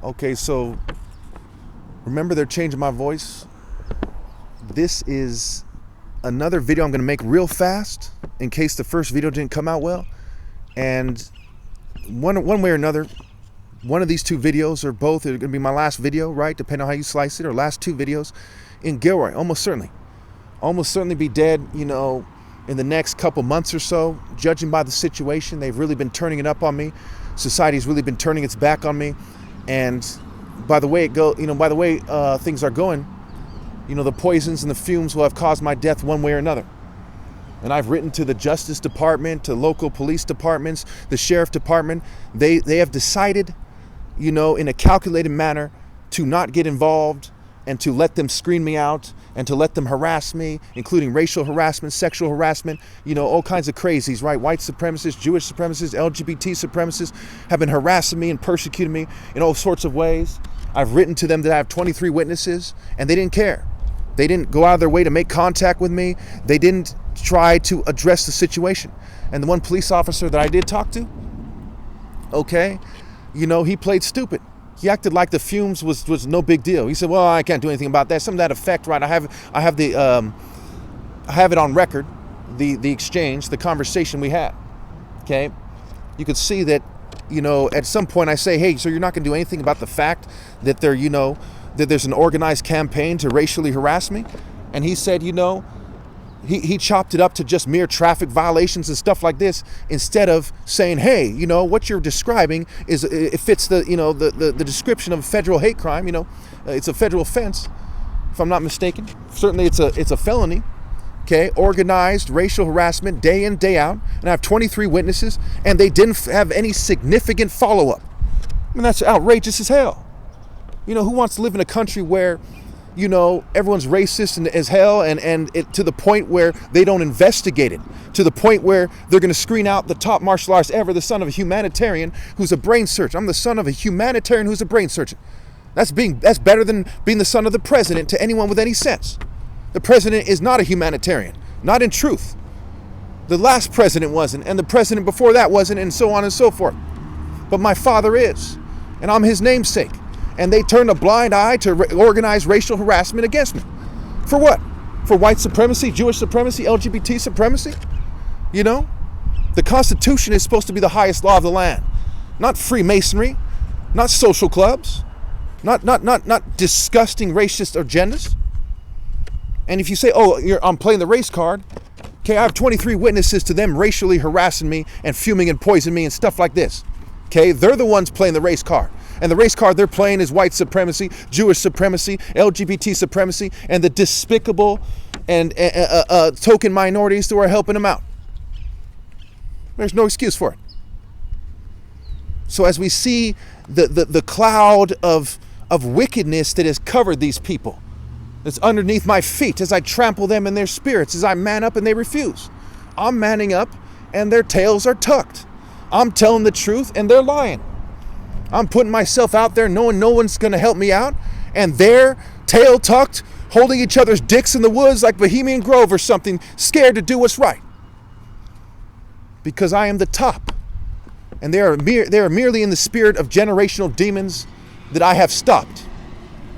Okay, so remember they're changing my voice. This is another video I'm going to make real fast in case the first video didn't come out well. And one way or another, one of these two videos or both are going to be my last video, right? Depending on how you slice it, or last two videos in Gilroy, almost certainly be dead, you know, in the next couple months or so. Judging by the situation, they've really been turning it up on me. Society's really been turning its back on me. And by the way things are going, you know, the poisons and the fumes will have caused my death one way or another. And I've written to the Justice Department, to local police departments, the Sheriff Department. They have decided, you know, in a calculated manner to not get involved and to let them screen me out and to let them harass me, including racial harassment, sexual harassment, you know, all kinds of crazies, right? White supremacists, Jewish supremacists, LGBT supremacists have been harassing me and persecuting me in all sorts of ways. I've written to them that I have 23 witnesses, and they didn't care. They didn't go out of their way to make contact with me. They didn't try to address the situation. And the one police officer that I did talk to, okay, you know, he played stupid. He acted like the fumes was no big deal. He said, "Well, I can't do anything about that." Some of that effect, right? I have it on record, the exchange, the conversation we had. Okay, you could see that, you know, at some point I say, "Hey, so you're not going to do anything about the fact that that there's an organized campaign to racially harass me?" And he said, you know, he chopped it up to just mere traffic violations and stuff like this, instead of saying, "Hey, you know, what you're describing it fits the description of a federal hate crime. You know, it's a federal offense, if I'm not mistaken. Certainly it's a felony. Okay, organized racial harassment day in, day out. And I have 23 witnesses, and they didn't have any significant follow-up. I mean, that's outrageous as hell. You know, who wants to live in a country where, you know, everyone's racist and as hell, and it, to the point where they don't investigate it, to the point where they're going to screen out the top martial artist ever, the son of a humanitarian who's a brain surgeon. I'm the son of a humanitarian who's a brain surgeon. That's better than being the son of the president to anyone with any sense. The president is not a humanitarian, not in truth. The last president wasn't, and the president before that wasn't, and so on and so forth. But my father is, and I'm his namesake. And they turned a blind eye to organized racial harassment against me. For what? For white supremacy, Jewish supremacy, LGBT supremacy? You know? The Constitution is supposed to be the highest law of the land. Not Freemasonry, not social clubs, not disgusting racist agendas. And if you say, "Oh, I'm playing the race card," okay, I have 23 witnesses to them racially harassing me and fuming and poisoning me and stuff like this. Okay, they're the ones playing the race card. And the race card they're playing is white supremacy, Jewish supremacy, LGBT supremacy, and the despicable and token minorities who are helping them out. There's no excuse for it. So as we see the cloud of wickedness that has covered these people, that's underneath my feet as I trample them in their spirits, as I man up and they refuse. I'm manning up and their tails are tucked. I'm telling the truth and they're lying. I'm putting myself out there knowing no one's going to help me out, and they're tail tucked, holding each other's dicks in the woods like Bohemian Grove or something, scared to do what's right. Because I am the top, and they are merely in the spirit of generational demons that I have stopped.